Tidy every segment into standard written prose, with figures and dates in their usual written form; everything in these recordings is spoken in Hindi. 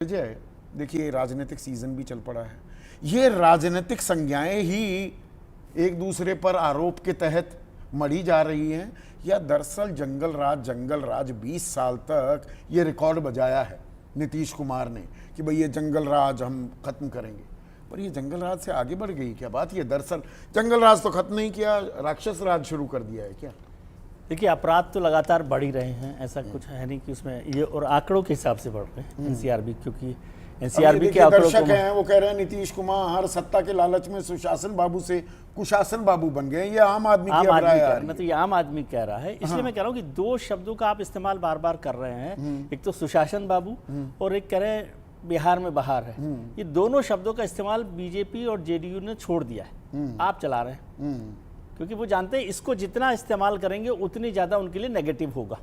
विजय, देखिए राजनीतिक सीजन भी चल पड़ा है। ये राजनीतिक संज्ञाएं ही एक दूसरे पर आरोप के तहत मढ़ी जा रही हैं, या दरअसल जंगल राज 20 साल तक ये रिकॉर्ड बजाया है नीतीश कुमार ने कि भाई ये जंगल राज हम खत्म करेंगे, पर ये जंगल राज से आगे बढ़ गई क्या बात? ये दरअसल जंगल राज तो खत्म नहीं किया, राक्षस राज शुरू कर दिया है क्या? देखिए, अपराध तो लगातार बढ़ ही रहे हैं, ऐसा कुछ है नहीं कि उसमें ये, और आंकड़ों के हिसाब से बढ़ रहे हैं एनसीआरबी, क्योंकि एनसीआरबी के आंकड़ों दर्शक हैं वो कह रहे हैं नीतीश कुमार सत्ता के लालच में सुशासन बाबू से कुशासन बाबू बन गए। ये आम आदमी की राय है ना, तो ये आम आदमी कह रहा है, इसलिए मैं कह रहा हूँ कि दो शब्दों का आप इस्तेमाल बार बार कर रहे हैं, एक तो सुशासन बाबू और एक कह रहे हैं बिहार में बहार है। ये दोनों शब्दों का इस्तेमाल बीजेपी और जेडीयू ने छोड़ दिया है, आप चला रहे हैं, क्योंकि वो जानते हैं इसको जितना इस्तेमाल करेंगे उतनी ज्यादा उनके लिए नेगेटिव होगा।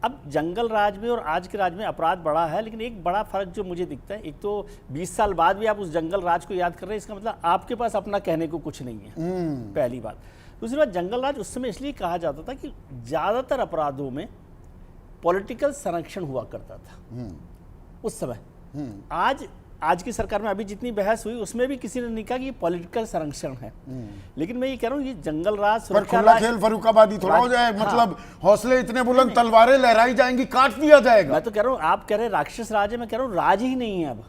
अब जंगल राज में और आज के राज में अपराध बढ़ा है, लेकिन एक बड़ा फर्क जो मुझे दिखता है, एक तो 20 साल बाद भी आप उस जंगल राज को याद कर रहे हैं, इसका मतलब आपके पास अपना कहने को कुछ नहीं है, पहली बात। दूसरी बात, जंगल राज उस समय इसलिए कहा जाता था कि ज्यादातर अपराधों में पॉलिटिकल संरक्षण हुआ करता था उस समय। आज की सरकार में अभी जितनी बहस हुई उसमें भी किसी ने नहीं कहा कि ये पॉलिटिकल संरक्षण है, लेकिन मैं ये कह रहा हूँ ये जंगल राज सुरक्षा राज खेल फरुखाबादी थोड़ा हो जाए, मतलब हौसले इतने बुलंद, तलवारें लहराई जाएंगी, काट दिया जाएगा। मैं तो कह रहा हूँ, आप कह रहे हैं राक्षस राज है, मैं कह रहा हूँ राज ही नहीं है अब।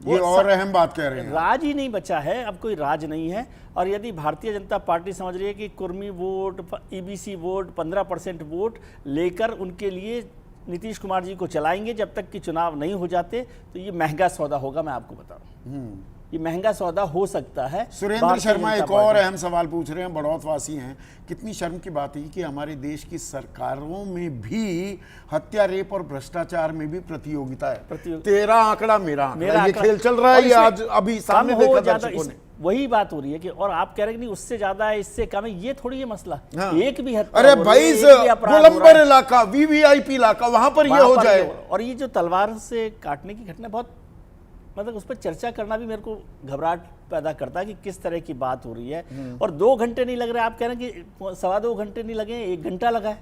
ये और अहम बात कह रहे हैं, राज ही नहीं बचा है, अब कोई राज नहीं है। और यदि भारतीय जनता पार्टी समझ रही है कि Kurmi vote, EBC vote, 15% vote लेकर उनके लिए नीतीश कुमार जी को चलाएंगे जब तक कि चुनाव नहीं हो जाते, तो ये महंगा सौदा होगा। मैं आपको बता रहा हूँ, ये महंगा सौदा हो सकता है। सुरेंद्र शर्मा एक और अहम सवाल पूछ रहे हैं, बड़ौतवासी हैं। कितनी शर्म की बात है कि हमारे देश की सरकारों में भी हत्या, रेप और भ्रष्टाचार में भी प्रतियोगिता है। तेरा आंकड़ा मेरा आंकड़ा, ये खेल चल रहा है। ये आज अभी सामने देखा दर्शकों ने, वही बात हो रही है कि, और आप कह रहे हैं कि नहीं उससे ज्यादा है, इससे कम है, ये थोड़ी है मसला। एक भी हत्या, अरे भाई गोलंबर इलाका, वीवीआईपी इलाका, वहां पर ये हो जाए। और ये जो तलवार से काटने की घटना, बहुत मतलब उस पर चर्चा करना भी मेरे को घबराहट पैदा करता है कि किस तरह की बात हो रही है। और 2 घंटे नहीं लग रहे, आप कह रहे हैं कि 2.25 घंटे नहीं लगे, 1 घंटा लगा है।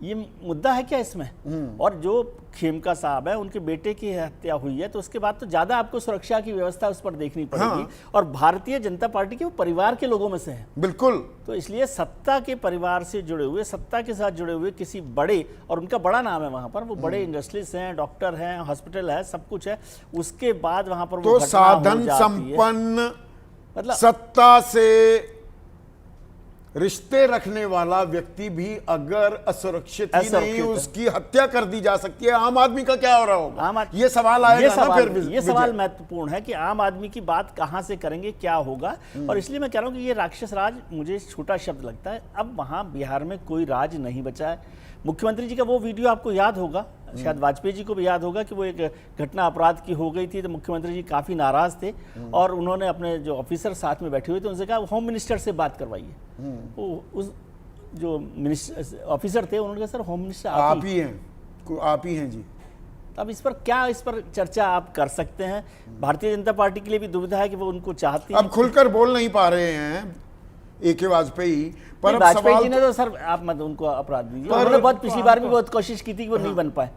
ये मुद्दा है क्या इसमें? और जो खेमका साहब है, उनके बेटे की हत्या हुई है, तो उसके बाद तो ज्यादा आपको सुरक्षा की व्यवस्था उस पर देखनी पड़ेगी। और भारतीय जनता पार्टी के वो परिवार के लोगों में से है, बिल्कुल। तो इसलिए सत्ता के परिवार से जुड़े हुए, सत्ता के साथ जुड़े हुए किसी बड़े, और उनका बड़ा नाम है वहां पर, वो बड़े इंडस्ट्रीज हैं, डॉक्टर हैं, हॉस्पिटल है, सब कुछ है, उसके बाद वहां पर तो साधन संपन्न, मतलब सत्ता से रिश्ते रखने वाला व्यक्ति भी अगर असुरक्षित ही नहीं, उसकी हत्या कर दी जा सकती है। आम आदमी का क्या हो रहा होगा? ये सवाल आएगा ना फिर। ये सवाल महत्वपूर्ण है कि आम आदमी की बात कहां से करेंगे, क्या होगा। और इसलिए मैं कह रहा हूं कि ये राक्षस राज मुझे छोटा शब्द लगता है। अब वहां बिहार में कोई राज नहीं बचा है। मुख्यमंत्री जी का वो वीडियो आपको याद होगा, शायद वाजपेयी जी को भी याद होगा, कि वो एक घटना अपराध की हो गई थी, तो मुख्यमंत्री जी काफी नाराज थे और उन्होंने अपने जो ऑफिसर साथ में बैठे हुए थे उनसे कहा होम मिनिस्टर से बात करवाइए। वो उस जो मिनिस्टर ऑफिसर थे उन्होंने कहा सर होम मिनिस्टर आप ही हैं जी। अब इस पर चर्चा आप कर सकते हैं। भारतीय जनता पार्टी के लिए भी दुविधा है कि वो उनको चाहती है। अब खुलकर बोल नहीं पा रहे हैं ए.के. वाजपेयी, पर वाजपेयी जी ने तो सर आप मत उनको अपराध दीजिए, उन्होंने बहुत पिछली बार भी बहुत कोशिश की थी कि वो नहीं बन पाए।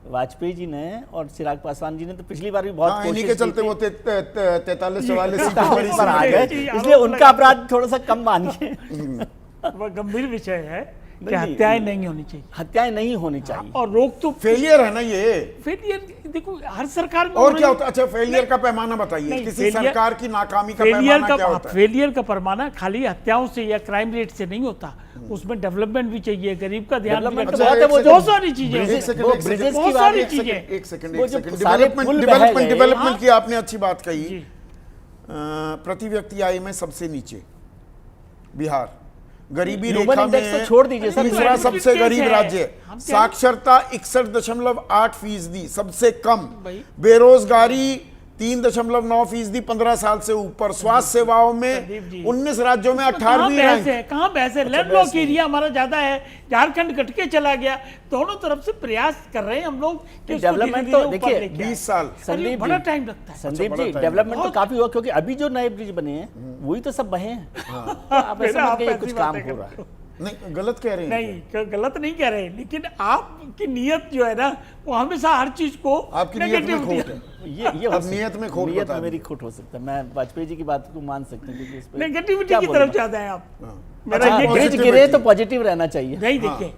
वाजपेयी जी ने और चिराग पासवान जी ने तो पिछली बार भी बहुत कोशिश के चलते वो 43-44 सीटों पर आ गए, इसलिए उनका अपराध थोड़ा सा कम मानिए। गंभीर विषय है कि हत्याएं नहीं होनी चाहिए, हत्याएं नहीं होनी चाहिए। और रोक तो फेलियर है ना, ये फेलियर देखो हर सरकार में। और क्या होता है? अच्छा, फेलियर का पैमाना बताइए, किसी सरकार की नाकामी का पैमाना क्या होता है? फेलियर का पैमाना खाली हत्याओं से या क्राइम रेट से नहीं होता, उसमें डेवलपमेंट भी चाहिए, गरीब का ध्यान भी, बहुत सारी चीजें, डेवलपमेंट की आपने अच्छी बात कही। प्रति व्यक्ति आय में सबसे नीचे बिहार, गरीबी रेखा में छोड़ दीजिए सर, तीसरा सबसे गरीब राज्य, साक्षरता 61.8%, सबसे कम, बेरोजगारी 3.9%, 15 साल से ऊपर, स्वास्थ्य सेवाओं में 19 राज्यों में 18वीं रैंक है। कहां बहस है? लैंडलॉक एरिया हमारा ज्यादा है, झारखंड कट के चला गया। दोनों तरफ से प्रयास कर रहे हैं हम लोग कि डेवलपमेंट तो देखिए 20 साल संदीप बड़ा टाइम लगता है। संदीप जी, डेवलपमेंट तो काफी हुआ, क्योंकि अभी जो नए ब्रिज बने हैं वही तो सब बहे हैं। आप ऐसा मत कहिए कुछ काम हो रहा है। नहीं गलत कह रहे हैं नहीं गलत नहीं कह रहे, लेकिन आपकी नीयत जो है ना वो हमेशा हर चीज को आपकी नीयत में negative खोट है। ये अब नियत में खोट नियत बता में मेरी दीजिए। खोट हो सकता है, मैं वाजपेयी जी की बात को मान सकता हूँ क्योंकि इस पे नेगेटिविटी क्या की बोलूं तरफ मैं? ज्यादा है आप। हाँ। मेरा अच्छा, ये ब्रिज positivity। गिरे तो पॉजिटिव रहना चाहिए। नहीं देखिए,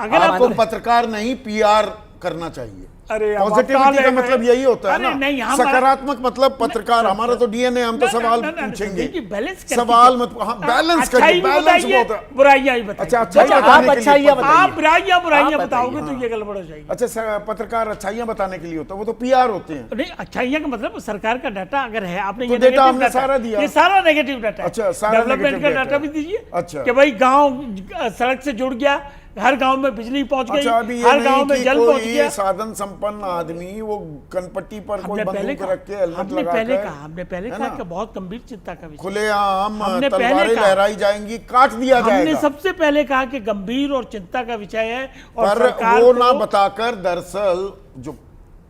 अगर आपको आप पत्रकार नहीं पीआर करना चाहिए। अरे अब आप पॉजिटिविटी का कहाँ मतलब ले यही होता है अरे ना, नहीं, हम सकारात्मक मतलब पत्रकार, हमारा तो डीएनए, हम तो सवाल पूछेंगे, बैलेंस सवाल मत, हाँ बैलेंस करिए, बैलेंस बहुत है। बुराइयां ही बताइए। अच्छा अच्छाई अच्छा, बताने आप के अच्छाइयाँ लिए बताइए। आप बुराइयां आप बताओगे बताइए, तो ये गड़बड़ हो जाएगी। अच्छा पत्रकार अच्छाइयाँ बताने के लिए होता है, वो तो पीआर होते हैं। नहीं, अच्छाइयां का मतलब सरकार का डाटा अगर है, आपने तो ये डेटा negative हमने डाटा- सारा दिया। ये सारा नेगेटिव डाटा है। अच्छा, सारा डेवलपमेंट negative का डाटा डाटा है। भी दीजिए अच्छा। कि भाई गांव सड़क से जुड़ गया, हर गांव में बिजली पहुंच गई, अच्छा अभी ये हर गांव नहीं में कि जल पहुंच कोई गया। साधन संपन्न आदमी वो कनपट्टी पर कोई हमने पहले बंदूक रख के हेलमेट हमने लगा पहले कर, कहा हमने पहले है कहा ना? कि बहुत गंभीर चिंता का विषय। खुलेआम हमने पहले तलवारें कहा। लहराई जाएंगी, काट दिया हमने जाएगा। सबसे पहले कहा कि गंभीर और चिंता का विषय है, और पर सरकार वो को ना बताकर दरअसल जो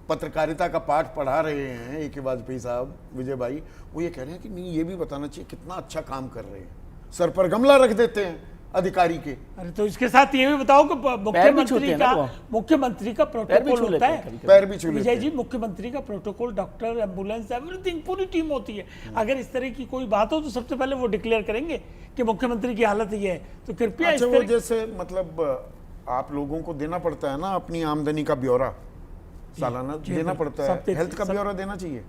पत्रकारिता का पाठ पढ़ा रहे हैं ए के वाजपेयी साहब, विजय भाई, वो ये कह रहे हैं कि नहीं ये भी बताना चाहिए कितना अच्छा काम कर रहे हैं, सर पर गमला रख देते हैं अधिकारी के। अरे तो इसके साथ ये भी बताओ कि मुख्यमंत्री छूते हैं का ना वो। मुख्यमंत्री का पैर भी प्रोटोकॉल छू होता लेते हैं है। कभी-कभी। पैर भी छू लेते विजय हैं। जी, मुख्यमंत्री का प्रोटोकॉल, डॉक्टर, एम्बुलेंस, एवरीथिंग, पूरी टीम होती है। अगर इस तरह की कोई बात हो तो सबसे पहले वो डिक्लेयर करेंगे कि मुख्यमंत्री की हालत ये है, तो कृपया इस अच्छा वो तरह जैसे मतलब आप लोगों को देना पड़ता है ना अपनी आमदनी का ब्यौरा, सालाना जी, देना बिल्कुल। पड़ता सब है, देते हेल्थ का हैं, सब। ब्यौरा देना चाहिए,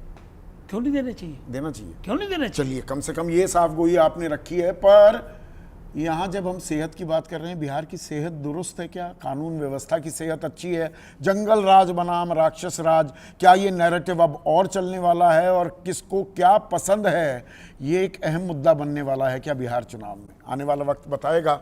क्यों नहीं देना चाहिए? देना चाहिए। क्यों नहीं देना चाहिए? चलिए कम से कम ये साफगोई आपने रखी है। पर यहाँ जब हम सेहत की बात कर रहे हैं, बिहार की सेहत दुरुस्त है क्या? कानून व्यवस्था की सेहत अच्छी है? जंगल राज बनाम राक्षस राज, क्या ये नैरेटिव अब और चलने वाला है? और किसको क्या पसंद है, ये एक अहम मुद्दा बनने वाला है क्या बिहार चुनाव में? आने वाला वक्त बताएगा।